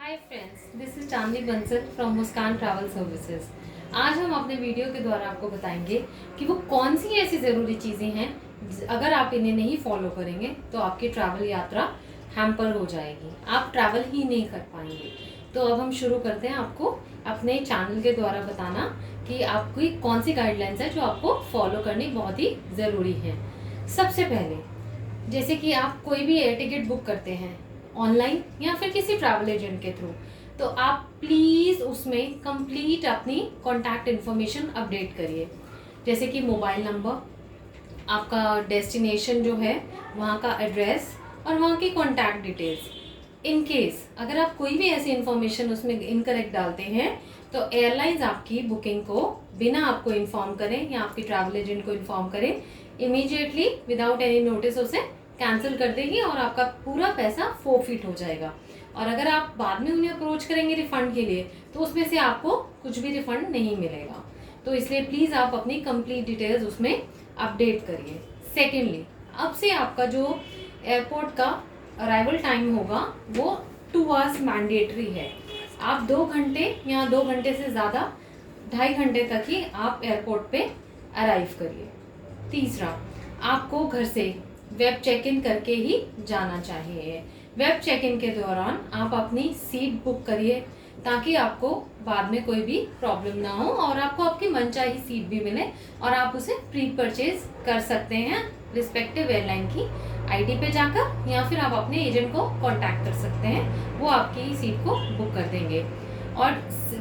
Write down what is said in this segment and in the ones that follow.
Hi friends, this is Chandni Bansal from Muskan travel services. आज हम अपने वीडियो के द्वारा आपको बताएंगे कि वो कौन सी ऐसी ज़रूरी चीज़ें हैं अगर आप इन्हें नहीं फॉलो करेंगे तो आपकी ट्रैवल यात्रा हैम्पर हो जाएगी, आप ट्रैवल ही नहीं कर पाएंगे। तो अब हम शुरू करते हैं आपको अपने चैनल के द्वारा बताना कि आपकी कौन सी गाइडलाइंस है जो आपको फॉलो करनी बहुत ही ज़रूरी है। सबसे पहले, जैसे कि आप कोई भी एयर टिकट बुक करते हैं ऑनलाइन या फिर किसी ट्रैवल एजेंट के थ्रू, तो आप प्लीज़ उसमें कंप्लीट अपनी कॉन्टैक्ट इन्फॉर्मेशन अपडेट करिए। जैसे कि मोबाइल नंबर, आपका डेस्टिनेशन जो है वहाँ का एड्रेस और वहाँ की कॉन्टैक्ट डिटेल्स। इन केस अगर आप कोई भी ऐसी इन्फॉर्मेशन उसमें इनकरेक्ट डालते हैं तो एयरलाइंस आपकी बुकिंग को बिना आपको इन्फॉर्म करें या आपकी ट्रैवल एजेंट को इन्फॉर्म करें इमीडिएटली विदाउट एनी नोटिस उसे कैंसिल कर देगी और आपका पूरा पैसा फोरफिट हो जाएगा। और अगर आप बाद में उन्हें अप्रोच करेंगे रिफंड के लिए तो उसमें से आपको कुछ भी रिफंड नहीं मिलेगा। तो इसलिए प्लीज़ आप अपनी कंप्लीट डिटेल्स उसमें अपडेट करिए। सेकेंडली, अब से आपका जो एयरपोर्ट का अराइवल टाइम होगा वो 2 आवर्स मैंडेटरी है। आप 2 घंटे या 2 घंटे से ज़्यादा 2.5 घंटे तक ही आप एयरपोर्ट पे अराइव करिए। तीसरा, आपको घर से वेब चेक इन करके ही जाना चाहिए। वेब चेक इन के दौरान आप अपनी सीट बुक करिए ताकि आपको बाद में कोई भी प्रॉब्लम ना हो और आपको आपकी मनचाही सीट भी मिले और आप उसे प्री परचेज कर सकते हैं रिस्पेक्टिव एयरलाइन की आईडी पे जाकर, या फिर आप अपने एजेंट को कांटेक्ट कर सकते हैं, वो आपकी सीट को बुक कर देंगे। और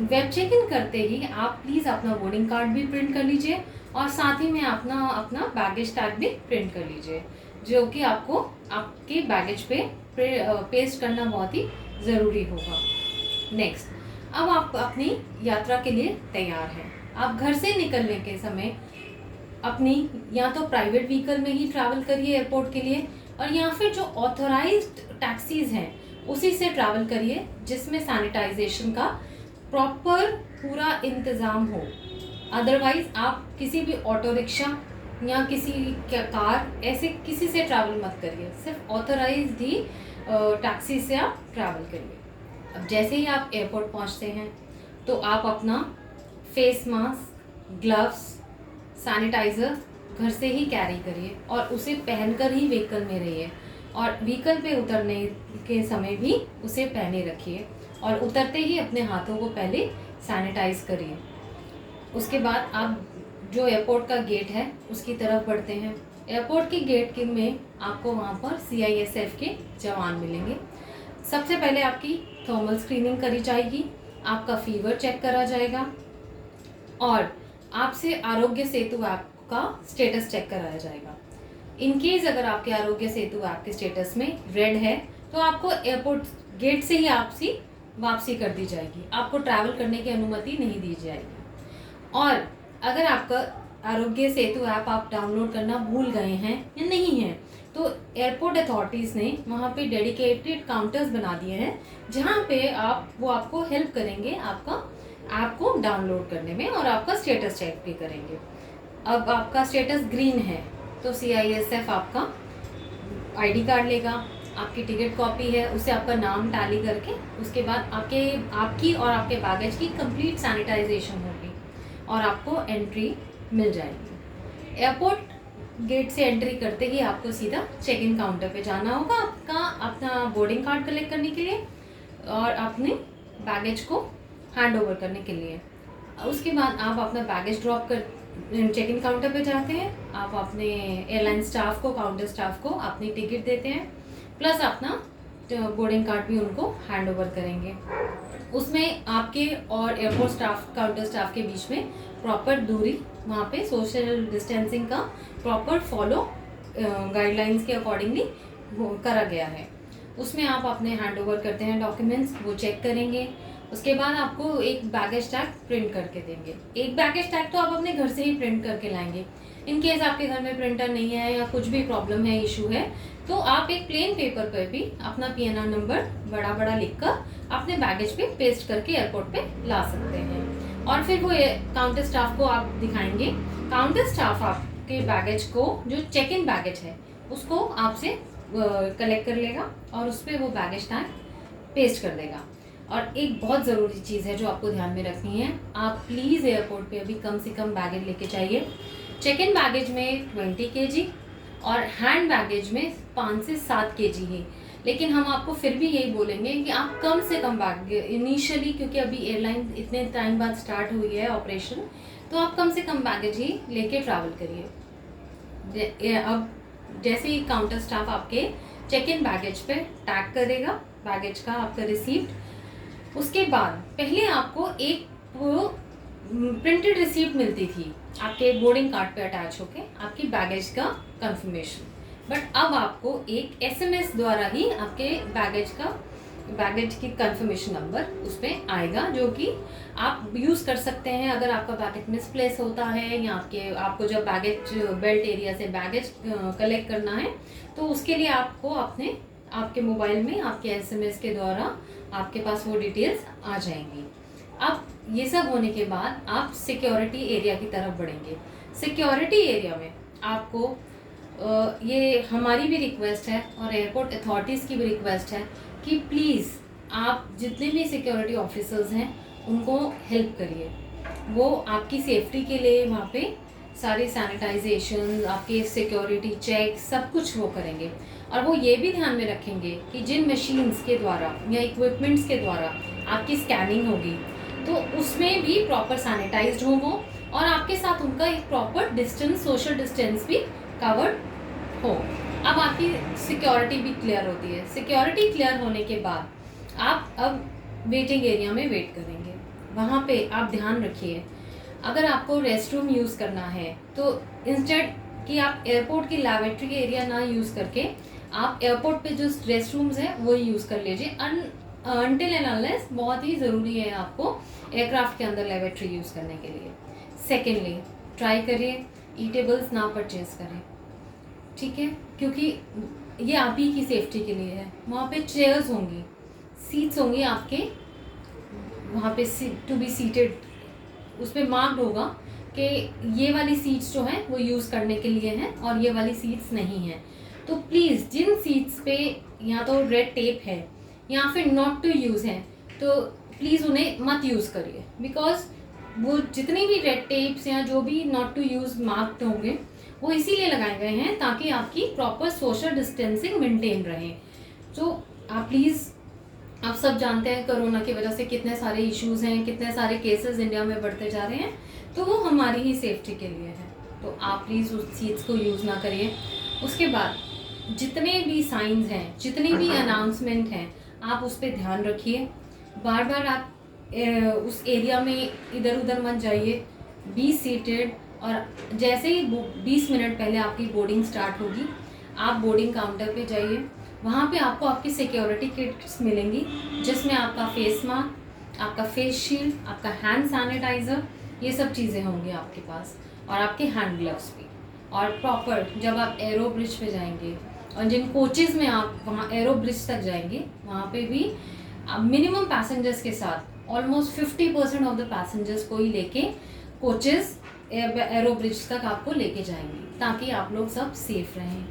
वेब चेक इन करते ही आप प्लीज़ अपना बोर्डिंग कार्ड भी प्रिंट कर लीजिए और साथ ही में अपना बैगेज टैग भी प्रिंट कर लीजिए, जो कि आपको आपके बैगेज पे पेस्ट करना बहुत ही ज़रूरी होगा। नेक्स्ट, अब आप अपनी यात्रा के लिए तैयार हैं। आप घर से निकलने के समय अपनी या तो प्राइवेट व्हीकल में ही ट्रैवल करिए एयरपोर्ट के लिए, और या फिर जो ऑथोराइज्ड टैक्सीज हैं उसी से ट्रैवल करिए जिसमें सैनिटाइजेशन का प्रॉपर पूरा इंतज़ाम हो। अदरवाइज आप किसी भी ऑटो रिक्शा या किसी कार ऐसे किसी से ट्रैवल मत करिए, सिर्फ ऑथराइज्ड ही टैक्सी से आप ट्रैवल करिए। अब जैसे ही आप एयरपोर्ट पहुंचते हैं तो आप अपना फेस मास्क, ग्लव्स, सैनिटाइज़र घर से ही कैरी करिए और उसे पहनकर ही व्हीकल में रहिए, और व्हीकल पे उतरने के समय भी उसे पहने रखिए और उतरते ही अपने हाथों को पहले सैनिटाइज करिए। उसके बाद आप जो एयरपोर्ट का गेट है उसकी तरफ बढ़ते हैं। एयरपोर्ट के गेट के में आपको वहाँ पर CISF के जवान मिलेंगे। सबसे पहले आपकी थर्मल स्क्रीनिंग करी जाएगी, आपका फीवर चेक करा जाएगा और आपसे आरोग्य सेतु ऐप का स्टेटस चेक कराया जाएगा। इन केस अगर आपके आरोग्य सेतु ऐप के स्टेटस में रेड है तो आपको एयरपोर्ट गेट से ही आपसी वापसी कर दी जाएगी, आपको ट्रैवल करने की अनुमति नहीं दी जाएगी। और अगर आपका आरोग्य सेतु ऐप आप डाउनलोड करना भूल गए हैं या नहीं हैं तो एयरपोर्ट अथॉरिटीज़ ने वहाँ पे डेडिकेटेड काउंटर्स बना दिए हैं जहाँ पे वो आपको हेल्प करेंगे आपका ऐप को डाउनलोड करने में और आपका स्टेटस चेक भी करेंगे। अब आपका स्टेटस ग्रीन है तो CISF आपका ID कार्ड लेगा, आपकी टिकट कॉपी है उसे आपका नाम टैली करके उसके बाद आपकी और आपके बैगेज की कंप्लीट सैनिटाइजेशन होगी और आपको एंट्री मिल जाएगी। एयरपोर्ट गेट से एंट्री करते ही आपको सीधा चेक इन काउंटर पे जाना होगा अपना बोर्डिंग कार्ड कलेक्ट करने के लिए और अपने बैगेज को हैंड ओवर करने के लिए। उसके बाद आप अपना बैगेज ड्रॉप कर चेक इन काउंटर पे जाते हैं, आप अपने एयरलाइन स्टाफ को, काउंटर स्टाफ को अपनी टिकट देते हैं प्लस अपना बोर्डिंग कार्ड भी उनको हैंड ओवर करेंगे। उसमें आपके और एयरपोर्ट स्टाफ, काउंटर स्टाफ के बीच में प्रॉपर दूरी, वहाँ पे सोशल डिस्टेंसिंग का प्रॉपर फॉलो गाइडलाइंस के अकॉर्डिंगली करा गया है। उसमें आप अपने हैंड ओवर करते हैं डॉक्यूमेंट्स, वो चेक करेंगे। उसके बाद आपको एक बैगेज टैग प्रिंट करके देंगे। एक बैगेज टैग तो आप अपने घर से ही प्रिंट करके लाएंगे। इन केस आपके घर में प्रिंटर नहीं है या कुछ भी प्रॉब्लम है, इशू है, तो आप एक प्लेन पेपर पर भी अपना PNR नंबर बड़ा बड़ा लिखकर अपने बैगेज पे पेस्ट करके एयरपोर्ट पे ला सकते हैं और फिर वो काउंटर स्टाफ को आप दिखाएंगे। काउंटर स्टाफ आपके बैगेज को, जो चेक इन बैगेज है, उसको आपसे कलेक्ट कर लेगा और उस पर वो बैगेज टैग पेस्ट कर देगा। और एक बहुत ज़रूरी चीज़ है जो आपको ध्यान में रखनी है, आप प्लीज़ एयरपोर्ट पे अभी कम से कम बैगेज लेके जाइए। चेक इन बैगेज में 20 kg और हैंड बैगेज में 5 से 7 kg ही। लेकिन हम आपको फिर भी यही बोलेंगे कि आप कम से कम बैग इनिशियली, क्योंकि अभी एयरलाइन इतने टाइम बाद स्टार्ट हुई है ऑपरेशन, तो आप कम से कम बैगेज ही लेके ट्रैवल करिए। अब जैसे ही काउंटर स्टाफ आपके चेक इन बैगेज पे टैग करेगा बैगेज का आपका रिसीप्ट, उसके बाद पहले आपको एक प्रिंटेड रिसीप्ट मिलती थी आपके बोर्डिंग कार्ड पे अटैच होके आपकी बैगेज का कंफर्मेशन, बट अब आपको एक SMS द्वारा ही आपके बैगेज की कंफर्मेशन नंबर उस पर आएगा, जो कि आप यूज़ कर सकते हैं अगर आपका बैगेज मिसप्लेस होता है या आपको जब बैगेज बेल्ट एरिया से बैगेज कलेक्ट करना है, तो उसके लिए आपको आपके मोबाइल में आपके SMS के द्वारा आपके पास वो डिटेल्स आ जाएंगी। अब ये सब होने के बाद आप सिक्योरिटी एरिया की तरफ बढ़ेंगे। सिक्योरिटी एरिया में आपको ये हमारी भी रिक्वेस्ट है और एयरपोर्ट अथॉरिटीज़ की भी रिक्वेस्ट है कि प्लीज़ आप जितने भी सिक्योरिटी ऑफिसर्स हैं उनको हेल्प करिए। वो आपकी सेफ्टी के लिए वहाँ पे सारे सैनिटाइजेशन, आपके सिक्योरिटी चेक सब कुछ वो करेंगे, और वो ये भी ध्यान में रखेंगे कि जिन मशीन्स के द्वारा या इक्विपमेंट्स के द्वारा आपकी स्कैनिंग होगी तो उसमें भी प्रॉपर सैनिटाइज्ड हो वो, और आपके साथ उनका एक प्रॉपर डिस्टेंस, सोशल डिस्टेंस भी कवर्ड हो। अब आपकी सिक्योरिटी भी क्लियर होती है। सिक्योरिटी क्लियर होने के बाद आप अब वेटिंग एरिया में वेट करेंगे। वहाँ पे आप ध्यान रखिए, अगर आपको रेस्ट रूम यूज़ करना है तो इंस्टेड कि आप एयरपोर्ट की लैबोरेटरी एरिया ना यूज़ करके आप एयरपोर्ट पे जो रेस्ट रूम्स हैं वो यूज़ कर लीजिए। अनटिल एंड अनलेस बहुत ही ज़रूरी है आपको एयरक्राफ्ट के अंदर लैबोरेटरी यूज़ करने के लिए। सेकेंडली, ट्राई करिए ईटेबल्स ना परचेज करें, ठीक है, क्योंकि ये आप ही की सेफ्टी के लिए है। वहाँ पे चेयर्स होंगी, सीट्स होंगी आपके वहाँ पे टू बी सीटेड, उस पर मार्क्ड होगा कि ये वाली सीट्स जो हैं वो यूज़ करने के लिए हैं और ये वाली सीट्स नहीं हैं। तो प्लीज़ जिन सीट्स पे या तो रेड टेप है या फिर नॉट टू यूज़ है तो प्लीज़ उन्हें मत यूज़ करिए, बिकॉज वो जितने भी रेड टेप्स या जो भी नॉट टू यूज़ मार्क्ड होंगे वो इसीलिए लगाए गए हैं ताकि आपकी प्रॉपर सोशल डिस्टेंसिंग मेंटेन रहे। तो आप प्लीज़, आप सब जानते हैं कोरोना की वजह से कितने सारे इश्यूज़ हैं, कितने सारे केसेस इंडिया में बढ़ते जा रहे हैं, तो वो हमारी ही सेफ्टी के लिए है। तो आप प्लीज़ उस चीज़ को यूज़ ना करिए। उसके बाद जितने भी साइंस हैं, जितने भी अनाउंसमेंट हैं, आप उस पर ध्यान रखिए। बार बार आप उस एरिया में इधर उधर मत जाइए, बी सीटेड, और जैसे ही 20 मिनट पहले आपकी बोर्डिंग स्टार्ट होगी आप बोर्डिंग काउंटर पे जाइए। वहाँ पे आपको आपकी सिक्योरिटी किट्स मिलेंगी जिसमें आपका फेस मास्क, आपका फेस शील्ड, आपका हैंड सैनिटाइज़र, ये सब चीज़ें होंगी आपके पास, और आपके हैंड ग्लव्स भी। और प्रॉपर जब आप एरो ब्रिज पे जाएंगे और जिन कोचेज़ में आप वहाँ एरो ब्रिज तक जाएंगे वहाँ पे भी मिनिमम पैसेंजर्स के साथ ऑलमोस्ट 50% ऑफ द पैसेंजर्स को ही लेके कोचेज़ एरो ब्रिज तक आपको लेके जाएंगे ताकि आप लोग सब सेफ रहें।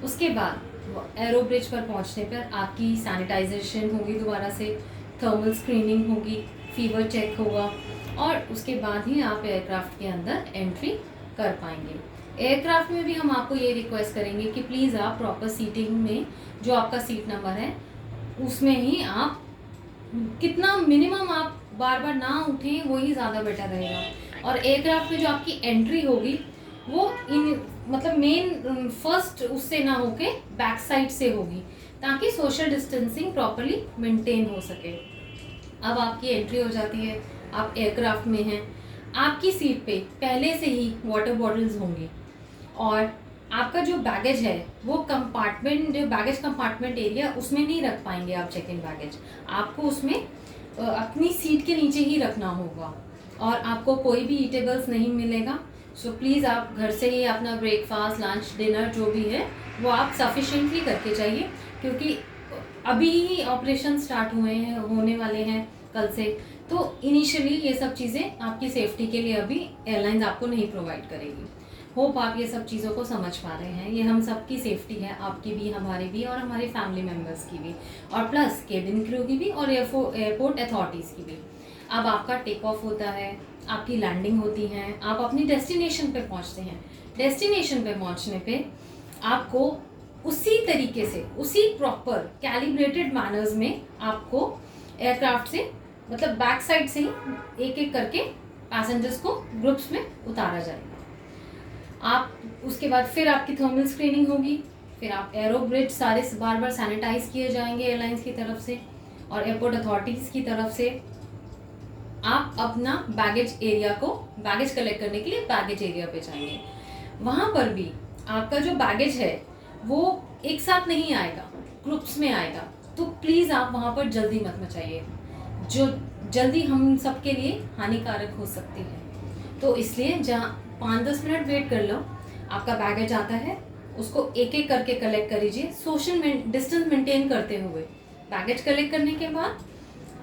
उसके बाद एरो ब्रिज पर पहुंचने पर आपकी सैनिटाइजेशन होगी, दोबारा से थर्मल स्क्रीनिंग होगी, फीवर चेक होगा, और उसके बाद ही आप एयरक्राफ्ट के अंदर एंट्री कर पाएंगे। एयरक्राफ्ट में भी हम आपको ये रिक्वेस्ट करेंगे कि प्लीज़ आप प्रॉपर सीटिंग में जो आपका सीट नंबर है उसमें ही आप कितना मिनिमम आप बार बार ना उठें, वही ज़्यादा बेटर रहेगा। और एयरक्राफ्ट में जो आपकी एंट्री होगी वो मतलब मेन फर्स्ट उससे ना होके बैक साइड से होगी ताकि सोशल डिस्टेंसिंग प्रॉपर्ली मेंटेन हो सके। अब आपकी एंट्री हो जाती है, आप एयरक्राफ्ट में हैं, आपकी सीट पे पहले से ही वाटर बॉटल्स होंगी, और आपका जो बैगेज है वो कंपार्टमेंट, जो बैगेज कंपार्टमेंट एरिया उसमें नहीं रख पाएंगे आप चेक इन बैगेज, आपको उसमें अपनी सीट के नीचे ही रखना होगा, और आपको कोई भी ईटेबल्स नहीं मिलेगा। सो प्लीज़ आप घर से ही अपना ब्रेकफास्ट, लंच, डिनर जो भी है वो आप सफिशेंटली करके जाइए, क्योंकि अभी ही ऑपरेशन स्टार्ट होने वाले हैं कल से, तो इनिशियली ये सब चीज़ें आपकी सेफ्टी के लिए अभी एयरलाइंस आपको नहीं प्रोवाइड करेगी। होप आप ये सब चीज़ों को समझ पा रहे हैं। ये हम सबकी सेफ्टी है, आपकी भी, हमारी भी और हमारे फैमिली मेम्बर्स की भी, और प्लस केबिन क्रू की भी और एयरपोर्ट अथॉरिटीज़ की भी। अब आपका टेक ऑफ होता है, आपकी लैंडिंग होती है, आप अपनी डेस्टिनेशन पे पहुंचते हैं। डेस्टिनेशन पे पहुंचने पे आपको उसी तरीके से, उसी प्रॉपर कैलिब्रेटेड मैनर्स में आपको एयरक्राफ्ट से, मतलब बैक साइड से ही एक एक करके पैसेंजर्स को ग्रुप्स में उतारा जाएगा। आप उसके बाद फिर आपकी थर्मल स्क्रीनिंग होगी, फिर आप एरो ब्रिज सारे बार बार सैनिटाइज किए जाएंगे एयरलाइंस की तरफ से और एयरपोर्ट अथॉरिटीज़ की तरफ से। आप अपना बैगेज एरिया को, बैगेज कलेक्ट करने के लिए बैगेज एरिया पे जाएंगे। वहाँ पर भी आपका जो बैगेज है वो एक साथ नहीं आएगा, ग्रुप्स में आएगा, तो प्लीज़ आप वहाँ पर जल्दी मत मचाइए, जो जल्दी हम सब के लिए हानिकारक हो सकती है। तो इसलिए जहाँ 5-10 मिनट वेट कर लो, आपका बैगेज आता है, उसको एक एक करके कलेक्ट कर लीजिए, सोशल डिस्टेंस मेंटेन करते हुए। बैगेज कलेक्ट करने के बाद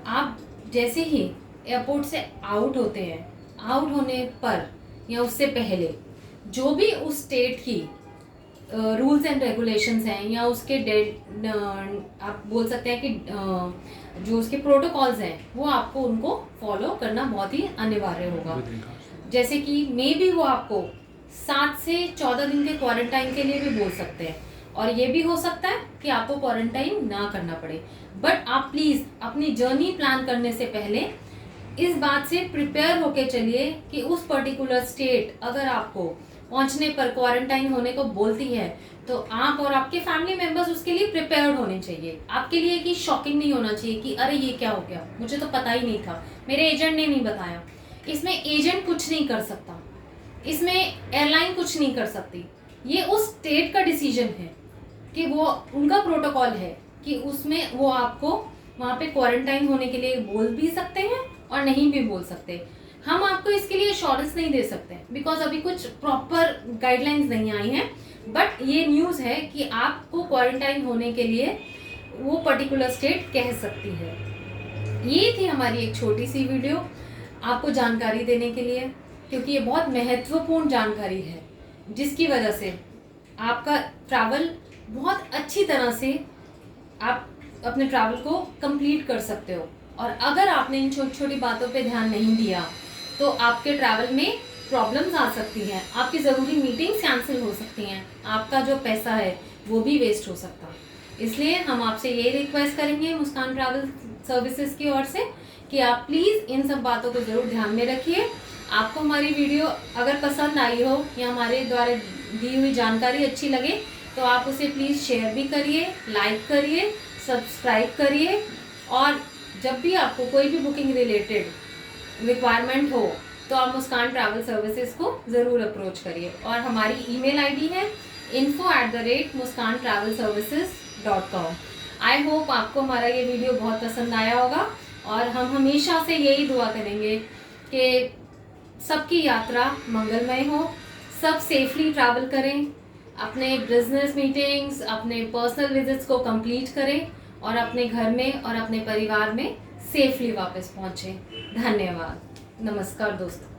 आप जैसे ही एयरपोर्ट से आउट होते हैं, आउट होने पर या उससे पहले जो भी उस स्टेट की रूल्स एंड रेगुलेशंस हैं या उसके आप बोल सकते हैं कि जो उसके प्रोटोकॉल्स हैं वो आपको उनको फॉलो करना बहुत ही अनिवार्य होगा। जैसे कि मे बी वो आपको 7 से 14 दिन के क्वारंटाइन के लिए भी बोल सकते हैं, और ये भी हो सकता है कि आपको क्वारंटाइन ना करना पड़े। बट आप प्लीज़ अपनी जर्नी प्लान करने से पहले इस बात से प्रिपेयर होके चलिए कि उस पर्टिकुलर स्टेट अगर आपको पहुंचने पर क्वारंटाइन होने को बोलती है तो आप और आपके फैमिली मेंबर्स उसके लिए प्रिपेयर्ड होने चाहिए। आपके लिए कि शॉकिंग नहीं होना चाहिए कि अरे ये क्या हो गया, मुझे तो पता ही नहीं था, मेरे एजेंट ने नहीं बताया। इसमें एजेंट कुछ नहीं कर सकता, इसमें एयरलाइन कुछ नहीं कर सकती। ये उस स्टेट का डिसीजन है कि वो उनका प्रोटोकॉल है कि उसमें वो आपको वहाँ पे क्वारंटाइन होने के लिए बोल भी सकते हैं और नहीं भी बोल सकते। हम आपको इसके लिए एश्योरेंस नहीं दे सकते बिकॉज अभी कुछ प्रॉपर गाइडलाइंस नहीं आई हैं। बट ये न्यूज़ है कि आपको क्वारंटाइन होने के लिए वो पर्टिकुलर स्टेट कह सकती है। ये थी हमारी एक छोटी सी वीडियो आपको जानकारी देने के लिए, क्योंकि ये बहुत महत्वपूर्ण जानकारी है जिसकी वजह से आपका ट्रैवल बहुत अच्छी तरह से आप अपने ट्रैवल को कंप्लीट कर सकते हो। और अगर आपने इन छोटी छोटी बातों पे ध्यान नहीं दिया तो आपके ट्रैवल में प्रॉब्लम्स आ सकती हैं, आपकी ज़रूरी मीटिंग्स कैंसिल हो सकती हैं, आपका जो पैसा है वो भी वेस्ट हो सकता है। इसलिए हम आपसे ये रिक्वेस्ट करेंगे मुस्कान ट्रैवल सर्विसेज की ओर से कि आप प्लीज़ इन सब बातों को ज़रूर ध्यान में रखिए। आपको हमारी वीडियो अगर पसंद आई हो या हमारे द्वारा दी हुई जानकारी अच्छी लगे तो आप उसे प्लीज़ शेयर भी करिए, लाइक करिए, सब्सक्राइब करिए, और जब भी आपको कोई भी बुकिंग रिलेटेड रिक्वायरमेंट हो तो आप मुस्कान ट्रैवल सर्विसेज को ज़रूर अप्रोच करिए। और हमारी ईमेल आईडी है info@muskantravelservices.com। आई होप आपको हमारा ये वीडियो बहुत पसंद आया होगा, और हम हमेशा से यही दुआ करेंगे कि सबकी यात्रा मंगलमय हो, सब सेफली ट्रैवल करें, अपने बिजनेस मीटिंग्स, अपने पर्सनल विजिट्स को कंप्लीट करें और अपने घर में और अपने परिवार में सेफली वापस पहुँचें। धन्यवाद। नमस्कार दोस्तों।